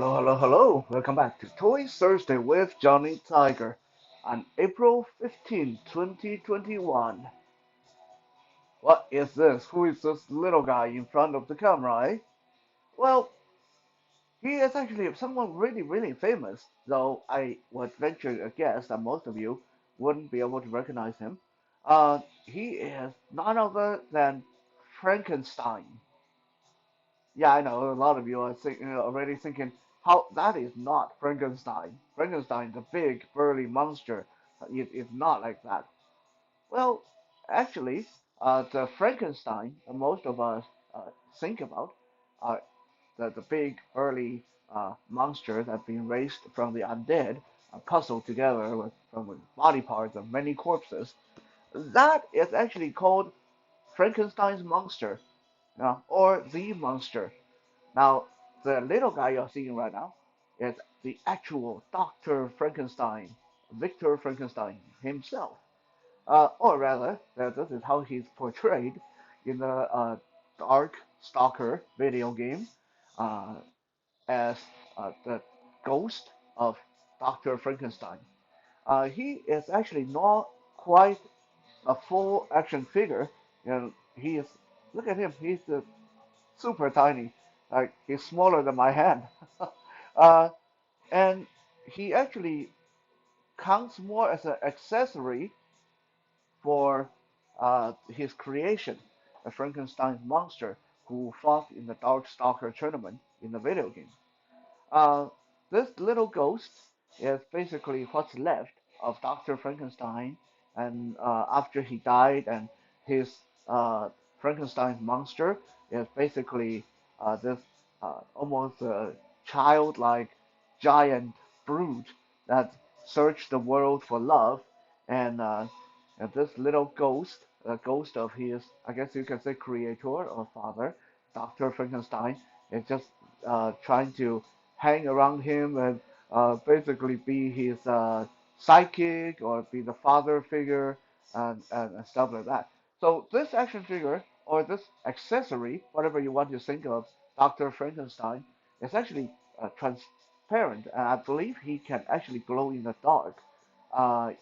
Hello, hello, hello. Welcome back to Toy Thursday with Johnny Tiger on April 15, 2021. What is this? Who is this little guy in front of the camera, eh? Well, he is actually someone really, really famous, though I would venture a guess that most of you wouldn't be able to recognize him. He is none other than Frankenstein. Yeah, I know a lot of you are already thinking how that is not Frankenstein. Frankenstein, the big burly monster, is not like that. Well, actually, the Frankenstein that most of us think about are the big burly monster that's been raised from the undead, puzzled together from the body parts of many corpses. That is actually called Frankenstein's monster, or the monster. Now, the little guy you're seeing right now is the actual Dr. Frankenstein, Victor Frankenstein himself. Or rather, this is how he's portrayed in the Darkstalker video game uh, as the ghost of Dr. Frankenstein. He is actually not quite a full action figure. He is, look at him, he's super tiny. Like he's smaller than my hand. uh, and he actually counts more as an accessory for his creation, a Frankenstein monster who fought in the Darkstalker tournament in the video game. Uh, this little ghost is basically what's left of Dr. Frankenstein, and after he died, and his Frankenstein monster is basically this almost childlike giant brute that searched the world for love, and, uh, and this little ghost, a ghost of his, I guess you can say, creator or father, Dr. Frankenstein, is just trying to hang around him and basically be his sidekick or be the father figure and stuff like that. So this action figure or this accessory, whatever you want to think of, Dr. Frankenstein, is actually transparent, and I believe he can actually glow in the dark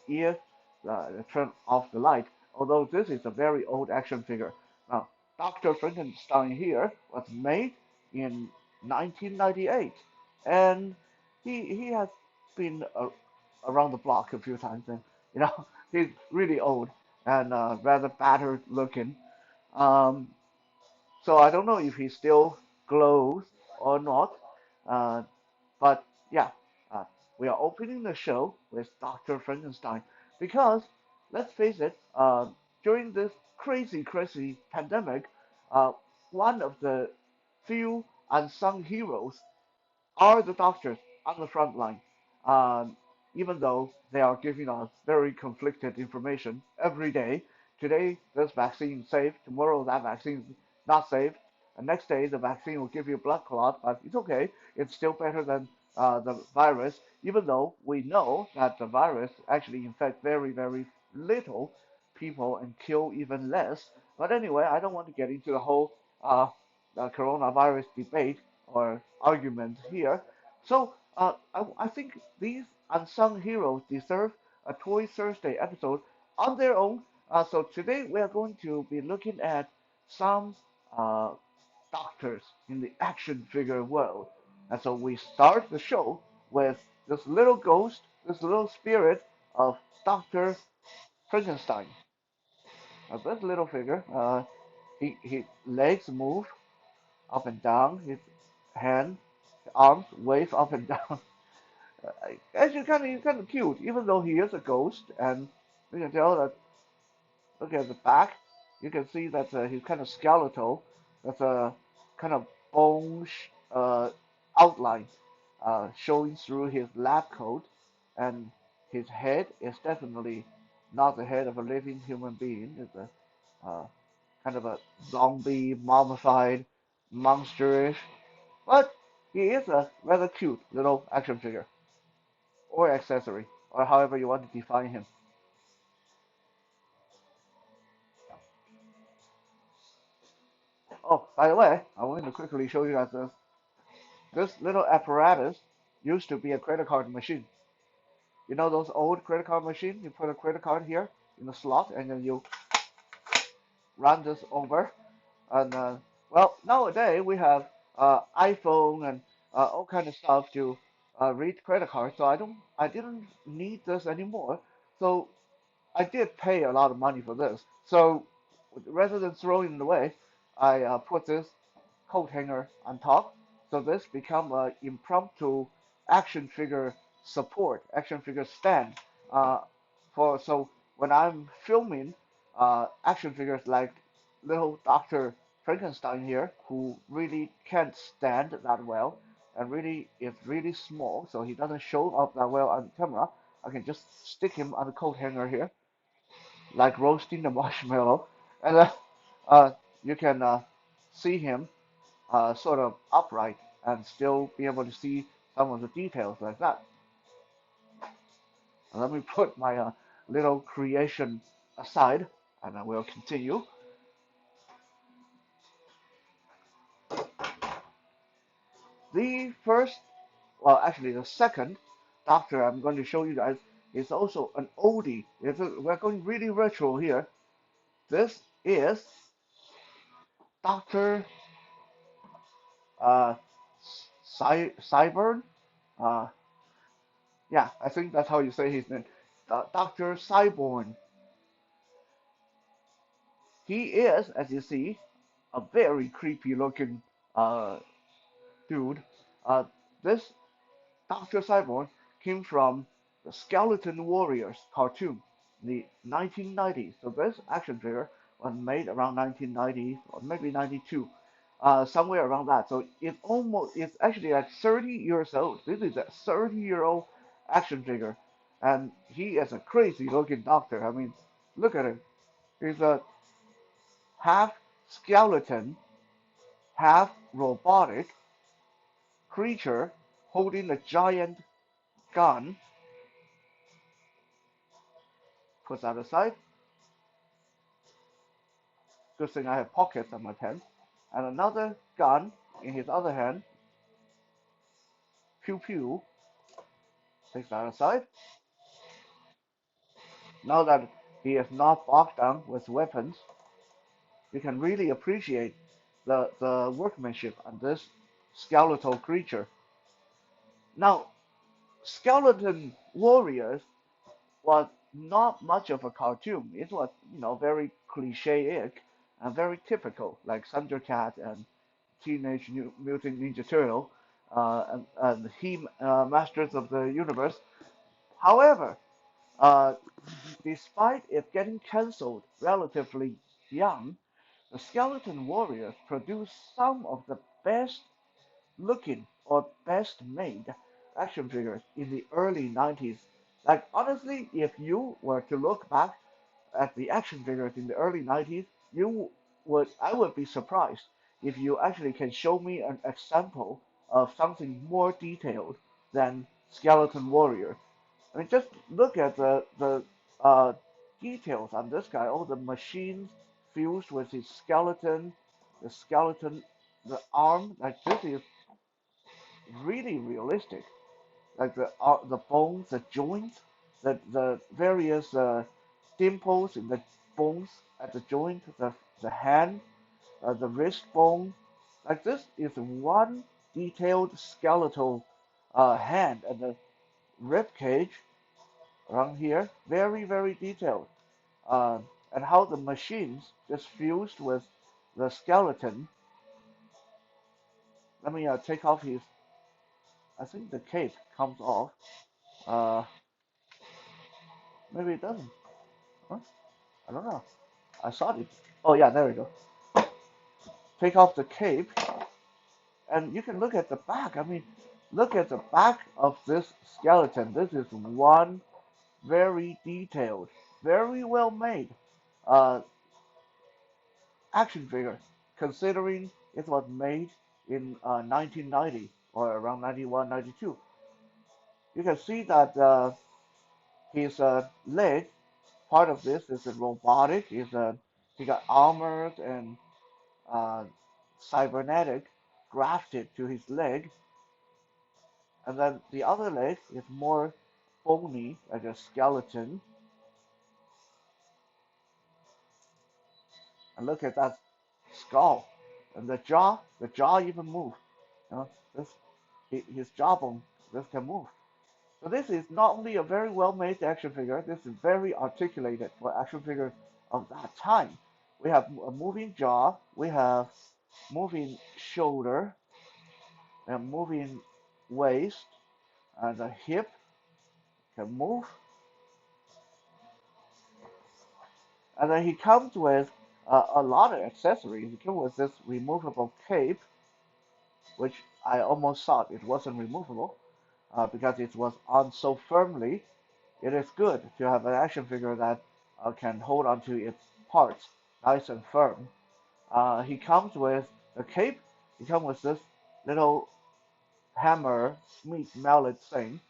if turn off the light. Although this is a very old action figure. Now, Dr. Frankenstein here was made in 1998, and he has been around the block a few times, and you know he's really old and rather battered looking. Um, so I don't know if he still glows or not. Uh, but yeah, uh, we are opening the show with Dr. Frankenstein because let's face it, during this crazy, crazy pandemic, uh, one of the few unsung heroes are the doctors on the front line. Um, Even though they are giving us very conflicted information every day. Today, this vaccine is safe. Tomorrow, that vaccine is not safe. And next day, the vaccine will give you a blood clot, but it's okay. It's still better than the virus, even though we know that the virus actually infects very, very little people and kill even less. But anyway, I don't want to get into the whole coronavirus debate or argument here. So I think these unsung heroes deserve a Toy Thursday episode on their own. So today we are going to be looking at some uh, doctors in the action figure world. And so we start the show with this little ghost, this little spirit of Dr. Frankenstein. This little figure, his legs move up and down, his hand, arms wave up and down. Actually, kind of cute, even though he is a ghost, and you can tell that. Look at the back. You can see that he's kind of skeletal. That's a kind of bone outline showing through his lab coat, and his head is definitely not the head of a living human being. It's a kind of a zombie, mummified, monsterish, but he is a rather cute little action figure or accessory, or however you want to define him. Oh, by the way, I wanted to quickly show you guys this. This little apparatus used to be a credit card machine. You know those old credit card machines? You put a credit card here in the slot, and then you run this over. And well, nowadays we have iPhone and all kind of stuff to read credit cards. So I didn't need this anymore. So I did pay a lot of money for this. So rather than throwing it away, I put this coat hanger on top. So this become a impromptu action figure support, action figure stand. Uh, for so when I'm filming action figures like little Doctor Frankenstein here, who really can't stand that well, and really is really small, so he doesn't show up that well on camera. I can just stick him on the coat hanger here, like roasting the marshmallow, and uh, you can see him sort of upright and still be able to see some of the details like that. And let me put my little creation aside, and I will continue. The first, well, actually the second Doctor I'm going to show you guys is also an oldie. We're going really retro here. This is Doctor uh, Cyborn. Uh, yeah, I think that's how you say his name. Doctor Cyborn. He is, as you see, a very creepy looking uh, dude. Uh, this Dr. Cyborg came from the Skeleton Warriors cartoon, in the 1990s. So this action figure was made around 1990 or maybe 92, somewhere around that. So it's actually like 30 years old. This is a 30-year-old action figure, and he is a crazy looking doctor. I mean, look at him. He's a half skeleton, half robotic creature holding a giant gun. Put that aside. Good thing I have pockets on my pants. And another gun in his other hand. Pew pew. Take that aside. Now that he is not bogged down with weapons, you can really appreciate the workmanship on this skeletal creature. Now, Skeleton Warriors was not much of a cartoon. It was, very cliche-ic and very typical, like Thundercat and Teenage Mutant Ninja Turtle and He Masters of the Universe. However, uh, despite it getting cancelled relatively young, the Skeleton Warriors produced some of the best looking or best made action figures in the early 90s. Like, honestly, if you were to look back at the action figures in the early 90s, I would be surprised if you actually can show me an example of something more detailed than Skeleton Warrior. I mean, just look at the details on this guy. All the machines fused with his skeleton, the skeleton, the arm. Like, this is really realistic. Like the bones, the joints, the various dimples in the bones at the joint, the hand, the wrist bone. Like, this is one detailed skeletal hand, and the rib cage around here, very very detailed. Uh, and how the machines just fused with the skeleton. Let me take off his. I think the cape comes off. Uh, Maybe it doesn't. Huh? I don't know. I thought it. Oh yeah, there we go. Take off the cape, and you can look at the back. I mean, look at the back of this skeleton. This is one very detailed, very well made uh, action figure, considering it was made in 1990 or around 91, 92. You can see that his leg, part of this is a robotic. He got armored and uh, cybernetic grafted to his leg. And then the other leg is more bony, like a skeleton. And look at that skull. And the jaw even moves. You know, this his jawbone this can move. So this is not only a very well-made action figure, this is very articulated for action figures of that time. We have a moving jaw, we have moving shoulder, and moving waist, and the hip can move. And then he comes with a lot of accessories. He comes with this removable cape, which I almost thought it wasn't removable because it was on so firmly. It is good to have an action figure that can hold onto its parts nice and firm. He comes with the cape. He comes with this little hammer, meat mallet thing,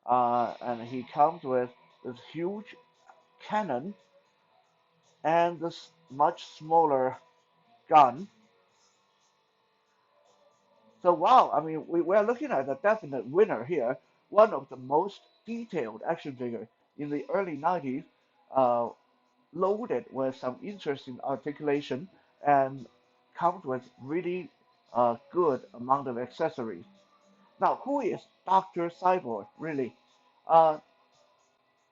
and he comes with this huge cannon and this much smaller gun. So wow, I mean, we're looking at a definite winner here. One of the most detailed action figure in the early 90s, uh, loaded with some interesting articulation and comes with really good amount of accessories. Now, who is Dr. Cyborg, really? Uh,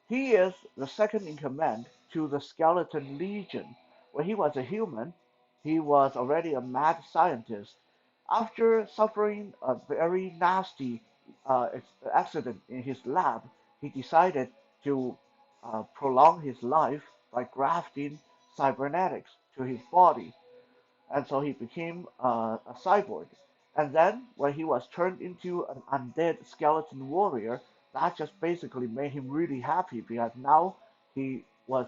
he is the second in command to the Skeleton Legion. When he was a human, he was already a mad scientist. After suffering a very nasty accident in his lab, he decided to prolong his life by grafting cybernetics to his body, and so he became a cyborg. And then, when he was turned into an undead skeleton warrior, that just basically made him really happy because now he was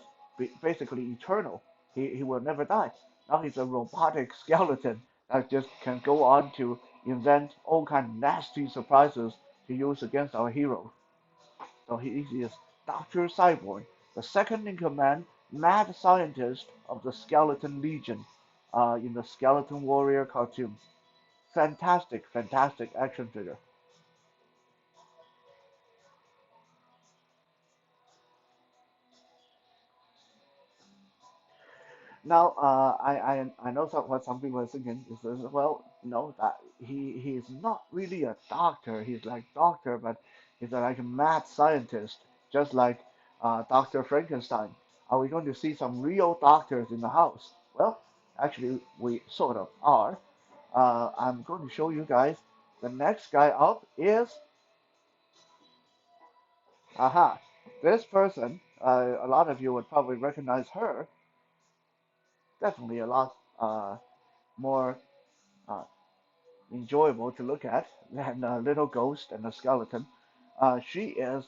basically eternal. He will never die. Now he's a robotic skeleton that just can go on to invent all kind of nasty surprises to use against our heroes. So he is Dr. Cyborn, the second in command mad scientist of the Skeleton Legion in the Skeleton Warrior cartoon. Fantastic, fantastic action figure. Now, I know what some people are thinking is this, well, no, that he is not really a doctor. He's like doctor, but he's like a mad scientist, just like Dr. Frankenstein. Are we going to see some real doctors in the house? Well, actually, we sort of are. I'm going to show you guys. The next guy up is, aha, this person. A lot of you would probably recognize her. Definitely a lot more uh, enjoyable to look at than a little ghost and a skeleton. She is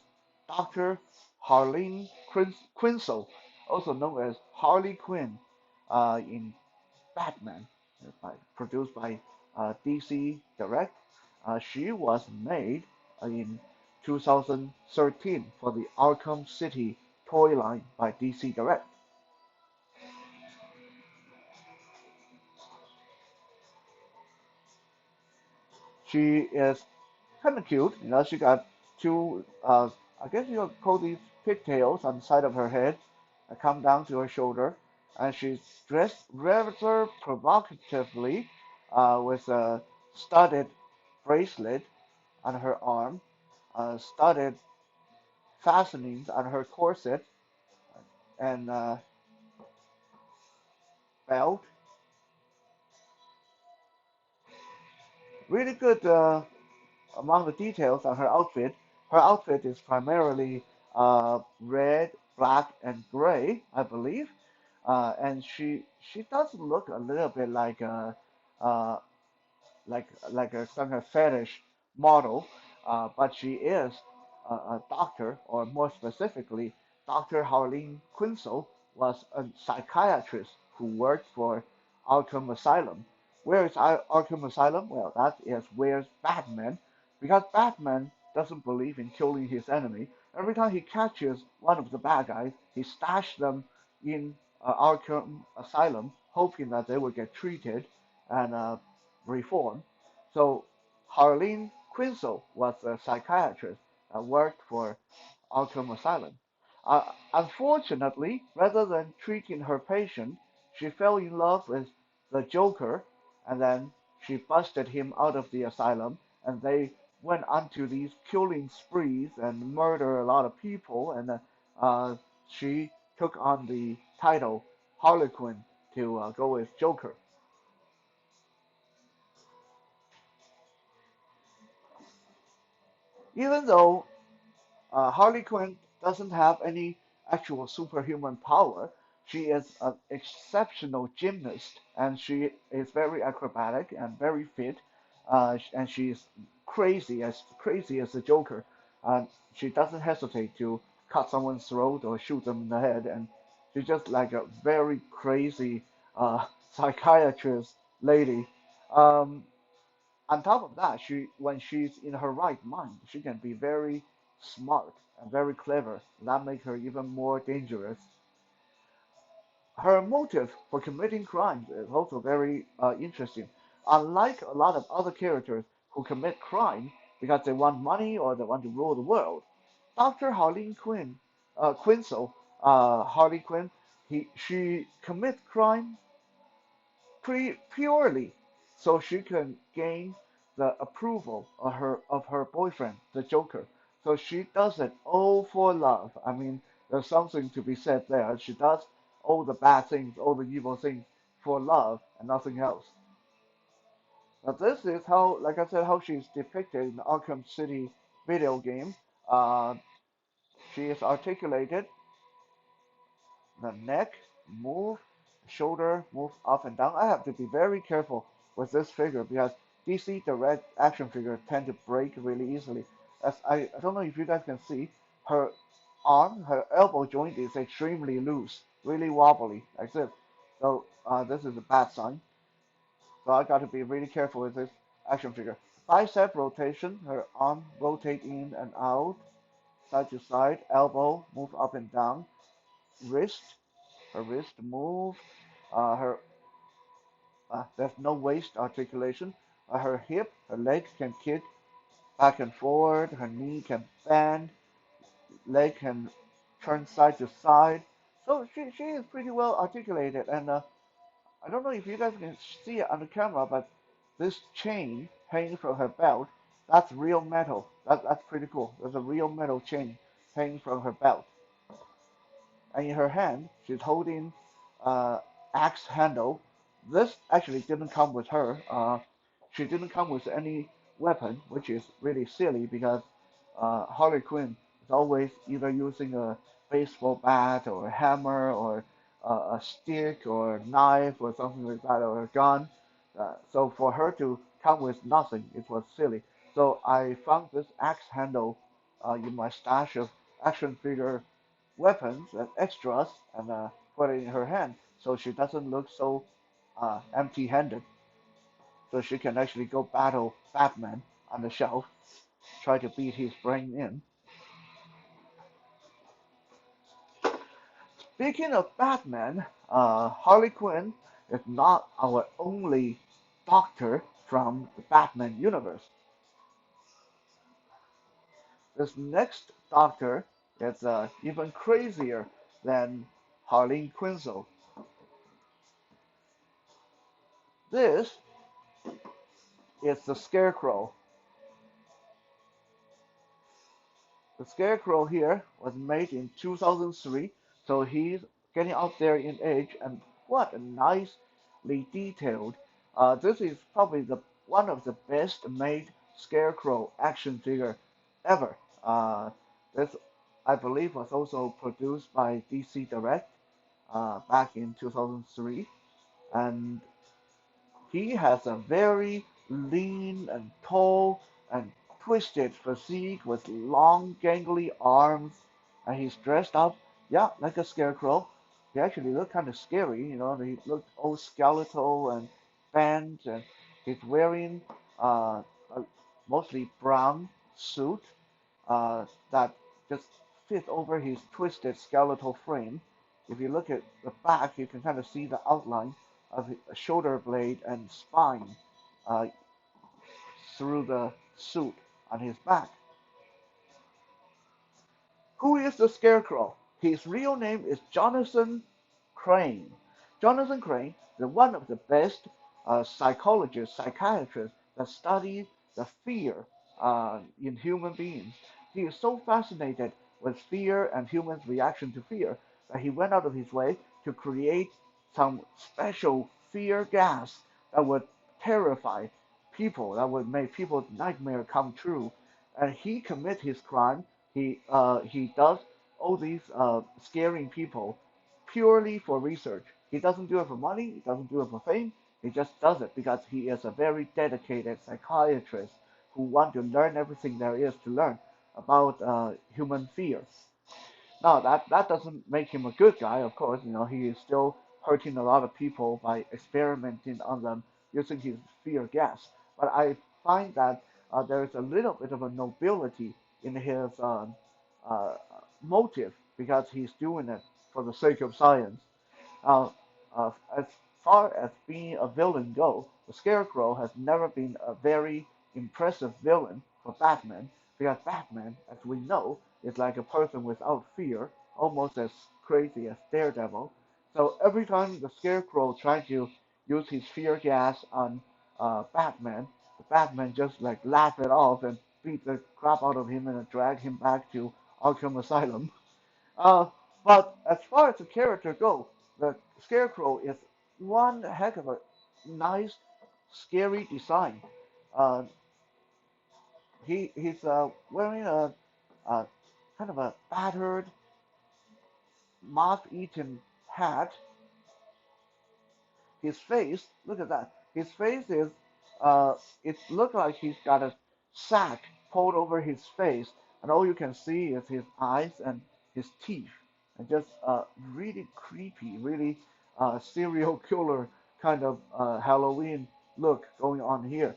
Dr. Harleen Quinzel, also known as Harley Quinn, in Batman, produced by DC Direct. She was made in 2013 for the Arkham City toy line by DC Direct. She is kind of cute. You know, she got two, I guess you could call these pigtails on the side of her head that come down to her shoulder. And she's dressed rather provocatively with a studded bracelet on her arm, studded fastenings on her corset, and belt. Really good among the details on her outfit. Her outfit is primarily red, black, and gray, I believe. And she does look a little bit uh, like a some kind of fetish model, but she is a doctor, or more specifically, Dr. Harleen Quinzel was a psychiatrist who worked for Arkham Asylum. Where is Arkham Asylum? Well, that is where's Batman, because Batman doesn't believe in killing his enemy. Every time he catches one of the bad guys, he stashes them in Arkham Asylum, hoping that they will get treated and reform. So Harleen Quinzel was a psychiatrist that worked for Arkham Asylum. Unfortunately, rather than treating her patient, she fell in love with the Joker, and then she busted him out of the asylum, and they went onto these killing sprees and murder a lot of people, and uh, she took on the title Harley Quinn to go with Joker. Even though Harley Quinn doesn't have any actual superhuman power. She is an exceptional gymnast, and she is very acrobatic and very fit. And she's crazy as a Joker. She doesn't hesitate to cut someone's throat or shoot them in the head, and she's just like a very crazy psychiatrist lady. Um, on top of that, when she's in her right mind, she can be very smart and very clever. That makes her even more dangerous. Her motive for committing crimes is also very interesting. Unlike a lot of other characters who commit crime because they want money or they want to rule the world, Dr. Harleen Quinn, Quinzel, Harley Quinn, she commits crime purely so she can gain the approval of her boyfriend, the Joker. So she does it all for love. I mean, there's something to be said there. She does all the bad things, all the evil things for love and nothing else. But this is how, like I said, how she's depicted in the Arkham City video game. Uh, she is articulated, the neck move, shoulder move up and down. I have to be very careful with this figure because DC Direct action figures tend to break really easily. As I don't know if you guys can see, her her elbow joint is extremely loose, really wobbly, like this. So this is a bad sign. So I got to be really careful with this action figure. Bicep rotation, her arm rotate in and out, side to side, elbow move up and down, wrist her wrist move, her there's no waist articulation. Her hip, her leg can kick back and forward. Her knee can bend. Leg can turn side to side. So she is pretty well articulated. And I don't know if you guys can see it on the camera, but this chain hanging from her belt, that's real metal. That's pretty cool. There's a real metal chain hanging from her belt. And in her hand, she's holding uh, axe handle. This actually didn't come with her. She didn't come with any weapon, which is really silly because Harley Quinn is always either using a baseball bat or a hammer or a stick or a knife or something like that or a gun. So for her to come with nothing, it was silly. So I found this axe handle in my stash of action figure weapons and extras and put it in her hand so she doesn't look so empty-handed. So she can actually go battle Batman on the shelf, try to beat his brain in. Speaking of Batman, Harley Quinn is not our only doctor from the Batman universe. This next doctor is even crazier than Harleen Quinzel. This is the Scarecrow. The Scarecrow here was made in 2003, so he's getting out there in age, and what a nicely detailed. This is probably the one of the best made Scarecrow action figure ever. This, I believe, was also produced by DC Direct back in 2003, and he has a very lean and tall and twisted physique with long, gangly arms, and he's dressed up, yeah, like a scarecrow. He actually looked kind of scary, you know. He looked all skeletal and bent, and he's wearing a mostly brown suit that just fits over his twisted skeletal frame. If you look at the back, you can kind of see the outline of his shoulder blade and spine uh, through the suit. on his back. Who is the Scarecrow? His real name is Jonathan Crane. Jonathan Crane is one of the best psychologists, psychiatrists that study the fear in human beings. He is so fascinated with fear and humans' reaction to fear that he went out of his way to create some special fear gas that would terrify people, that would make people's nightmare come true. And he commits his crime. He does all these scaring people purely for research. He doesn't do it for money. He doesn't do it for fame. He just does it because he is a very dedicated psychiatrist who wants to learn everything there is to learn about human fears. Now that doesn't make him a good guy, of course. You know, he is still hurting a lot of people by experimenting on them using his fear gas. But I find that there is a little bit of a nobility in his uh, motive because he's doing it for the sake of science. Now, as far as being a villain go, the Scarecrow has never been a very impressive villain for Batman, because Batman, as we know, is like a person without fear, almost as crazy as Daredevil. So every time the Scarecrow tries to use his fear gas on Batman, the Batman just like laugh it off and beat the crap out of him and drag him back to Arkham Asylum. Uh, but as far as the character go, the Scarecrow is one heck of a nice, scary design. Uh, he's wearing a kind of a battered, moth-eaten hat. His face, look at that. His face is, it looks like he's got a sack pulled over his face, and all you can see is his eyes and his teeth, and just really creepy, really serial killer kind of Halloween look going on here.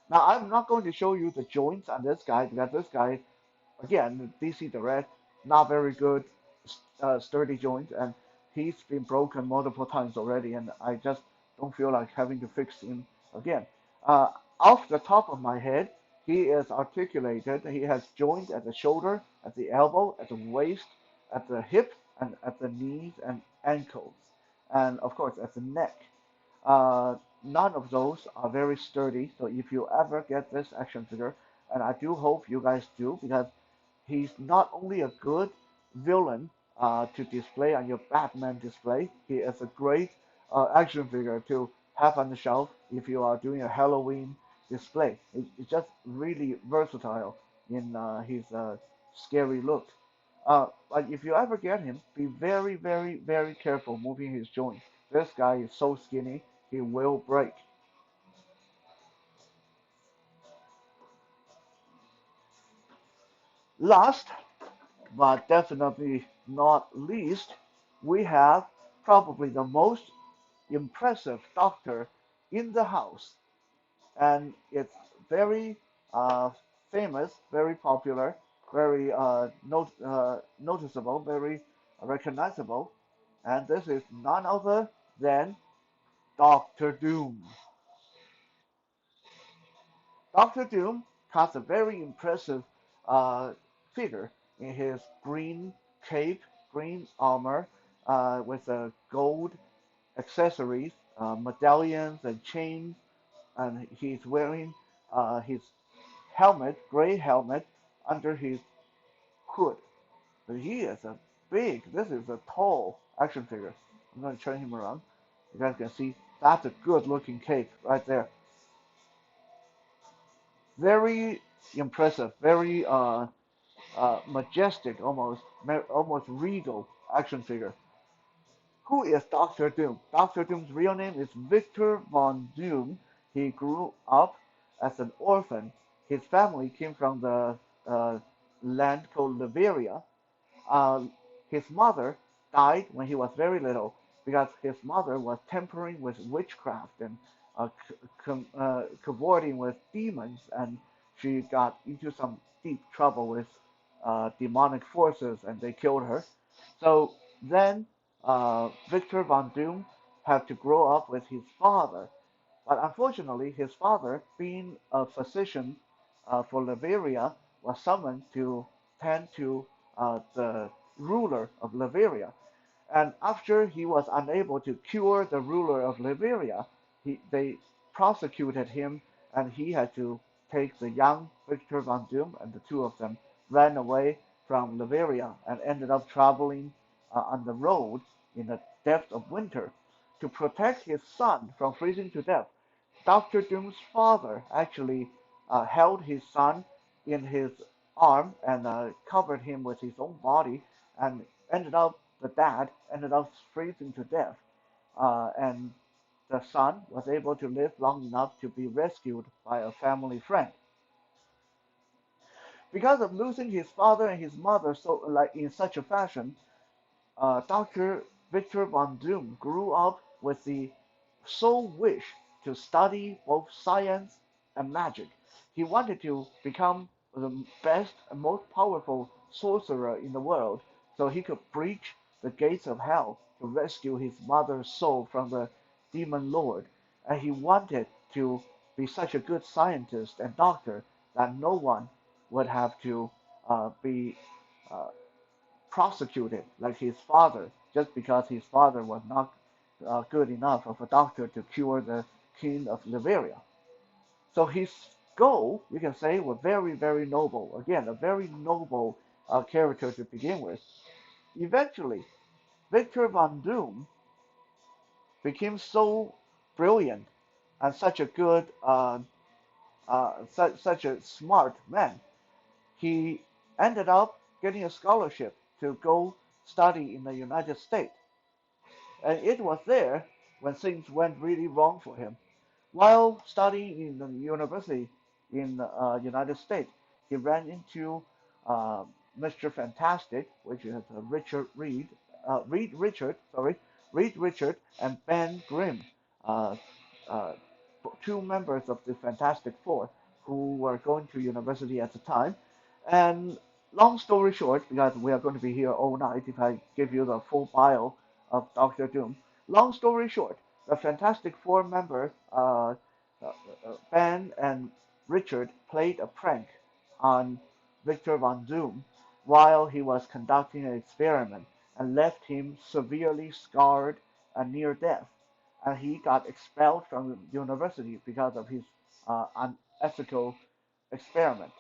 Now, I'm not going to show you the joints on this guy because this guy again, DC Direct, not very good, sturdy joint, and he's been broken multiple times already, and I just don't feel like having to fix him again. Uh, Off the top of my head, he is articulated. He has joints at the shoulder, at the elbow, at the waist, at the hip, and at the knees and ankles, and of course at the neck. None of those are very sturdy, so if you ever get this action figure, and I do hope you guys do, because he's not only a good villain to display on your Batman display, he is a great action figure to have on the shelf if you are doing a Halloween display. It's just really versatile in his scary look. But if you ever get him, be very, very, very careful moving his joints. This guy is so skinny, he will break. Last, but definitely not least, we have probably the most impressive doctor in the house, and it's very uh, famous, very popular, very noticeable, very recognizable, and this is none other than Doctor Doom. Doctor Doom has a very impressive uh, figure in his green cape, green armor, with gold accessories, medallions, and chains, and he's wearing his helmet, gray helmet, under his hood. So he is a this is a tall action figure. I'm going to turn him around. You guys can see that's a good looking cape right there. Very impressive, very majestic, almost regal action figure. Who is Doctor Doom? Doctor Doom's real name is Victor Von Doom. He grew up as an orphan. His family came from the uh, land called Liberia. Uh, his mother died when he was very little because his mother was tampering with witchcraft and cavorting with demons, and she got into some deep trouble with demonic forces, and they killed her. So then Victor Von Doom had to grow up with his father, but unfortunately, his father, being a physician for Liberia was summoned to tend to the ruler of Liberia. And after he was unable to cure the ruler of Liberia, they prosecuted him, and he had to take the young Victor Von Doom, and the two of them ran away from Liberia and ended up traveling on the road in the depth of winter. To protect his son from freezing to death, Doctor Doom's father actually held his son in his arm and covered him with his own body, and the dad ended up freezing to death. And the son was able to live long enough to be rescued by a family friend. Because of losing his father and his mother so like in such a fashion, Dr. Victor Von Doom grew up with the sole wish to study both science and magic. He wanted to become the best and most powerful sorcerer in the world so he could breach the gates of hell to rescue his mother's soul from the demon lord. And he wanted to be such a good scientist and doctor that no one would have to be uh, prosecuted like his father just because his father was not good enough of a doctor to cure the king of Liberia. So his goal, you can say, was very, very noble. Again, a very noble character to begin with. Eventually, Victor Von Doom became so brilliant and such a good, such a smart man. He ended up getting a scholarship to go study in the United States. And it was there when things went really wrong for him. While studying in the university in the United States, he ran into uh, Mr. Fantastic, which is Reed Richard, and Ben Grimm, uh, uh, two members of the Fantastic Four who were going to university at the time. And long story short, because we are going to be here all night if I give you the full bio of Doctor Doom. Long story short, the Fantastic Four members, Ben and Richard, played a prank on Victor Von Doom while he was conducting an experiment and left him severely scarred and near death. And he got expelled from the university because of his unethical experiment.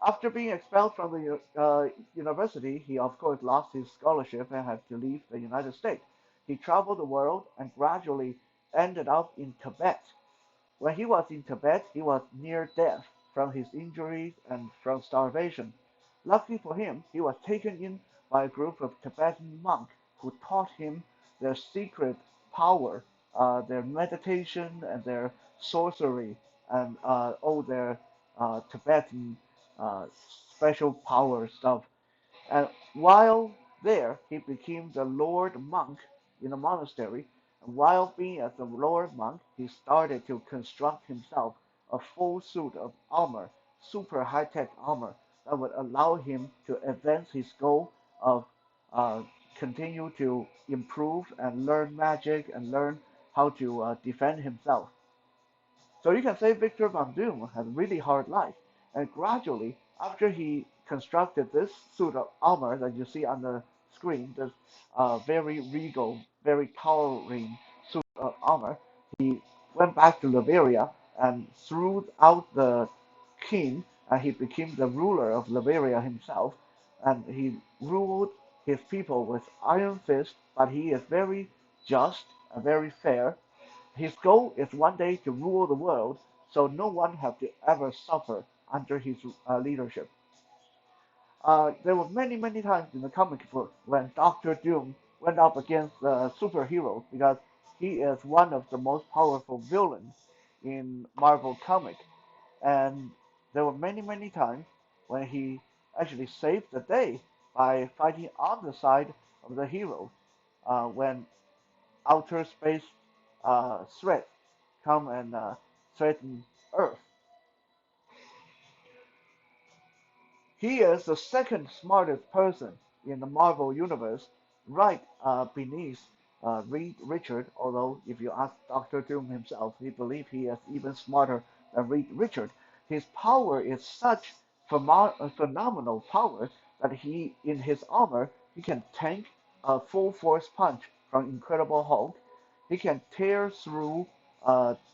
After being expelled from the university, he of course lost his scholarship and had to leave the United States. He traveled the world and gradually ended up in Tibet. When he was in Tibet, he was near death from his injuries and from starvation. Luckily for him, he was taken in by a group of Tibetan monks who taught him their secret power, their meditation and their sorcery, and all their Tibetan uh, special power stuff. And while there, he became the Lord monk in a monastery. And while being as the Lord monk, he started to construct himself a full suit of armor, super high-tech armor, that would allow him to advance his goal of uh, continue to improve and learn magic and learn how to defend himself. So you can say Victor Von Doom had a really hard life, and gradually, after he constructed this suit of armor that you see on the screen, this very regal, very towering suit of armor, he went back to Liberia and threw out the king, and he became the ruler of Liberia himself, and he ruled his people with iron fist, but he is very just and very fair. His goal is one day to rule the world, so no one have to ever suffer under his leadership. There were many, many times in the comic book when Doctor Doom went up against superheroes because he is one of the most powerful villains in Marvel comic, and there were many, many times when he actually saved the day by fighting on the side of the hero when outer space threats come and threaten Earth. He is the second smartest person in the Marvel Universe, right beneath Reed Richard, although if you ask Doctor Doom himself, he believes he is even smarter than Reed Richard. his power is such phenomenal power that in his armor, he can tank a full force punch from Incredible Hulk. He can tear through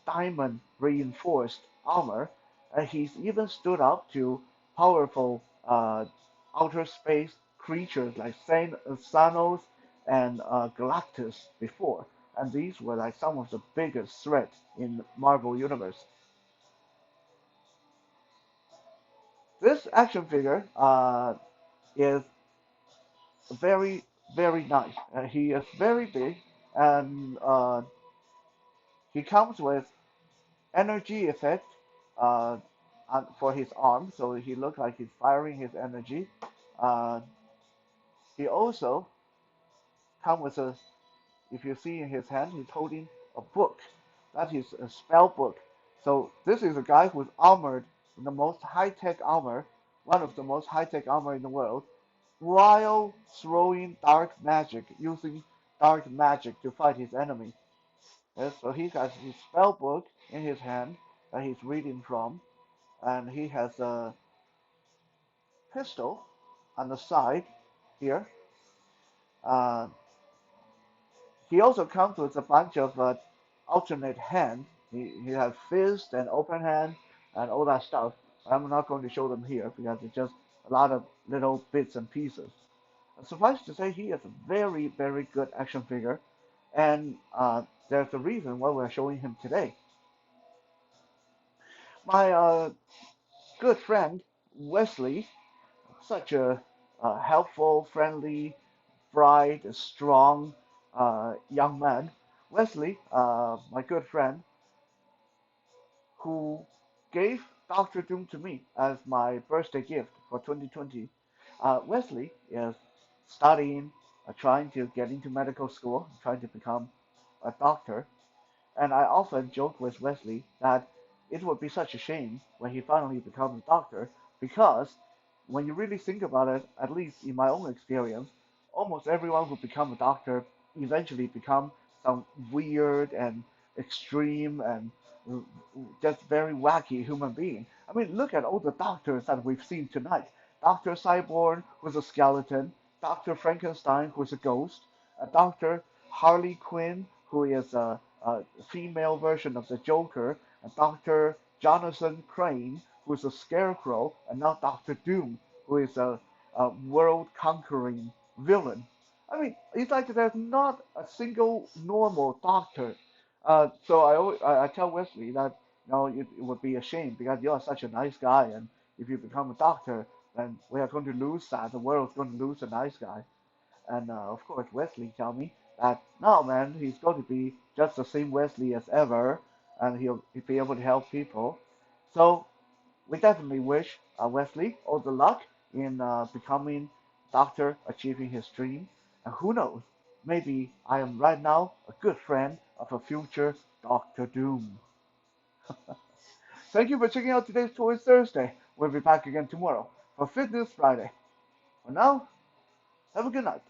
diamond reinforced armor, and he's even stood up to powerful outer space creatures like Thanos and Galactus before, and these were like some of the biggest threats in Marvel Universe. This action figure is very, very nice. He is very big, and he comes with energy effect uh, for his arm, so he looks like he's firing his energy. Uh, he also comes with a, if you see in his hand, he's holding a book. That is a spell book. So this is a guy who's armored in the most high-tech armor, one of the most high-tech armor in the world, while throwing dark magic, using dark magic to fight his enemy. Yes, so he has his spell book in his hand that he's reading from, and he has a pistol on the side here. Uh, he also comes with a bunch of alternate hands. He has fist and open hand and all that stuff. I'm not going to show them here because it's just a lot of little bits and pieces. Suffice to say, he is a very, very good action figure, and there's a reason why we're showing him today. My good friend Wesley, such a helpful, friendly, bright, strong young man. Wesley, my good friend, who gave Doctor Doom to me as my birthday gift for 2020. Wesley is studying, trying to get into medical school, trying to become a doctor. And I often joke with Wesley that it would be such a shame when he finally becomes a doctor because when you really think about it, at least in my own experience, almost everyone who becomes a doctor eventually become some weird and extreme and just very wacky human being. I mean, look at all the doctors that we've seen tonight. Dr. Cyborn, who's a skeleton, Dr. Frankenstein, who's a ghost, Dr. Harley Quinn, who is a female version of the Joker, and Dr. Jonathan Crane, who is a Scarecrow, and now Dr. Doom, who is a world-conquering villain. I mean, it's like there's not a single normal doctor. So I tell Wesley that it would be a shame because you are such a nice guy, and if you become a doctor, then we are going to lose that. The world's going to lose a nice guy. And of course, Wesley tell me that no, man, he's going to be just the same Wesley as ever, and he'll be able to help people. So we definitely wish Wesley all the luck in becoming doctor, achieving his dream. And who knows, maybe I am right now a good friend of a future Doctor Doom. Thank you for checking out today's Toy Thursday. We'll be back again tomorrow for Fitness Friday. For now, have a good night.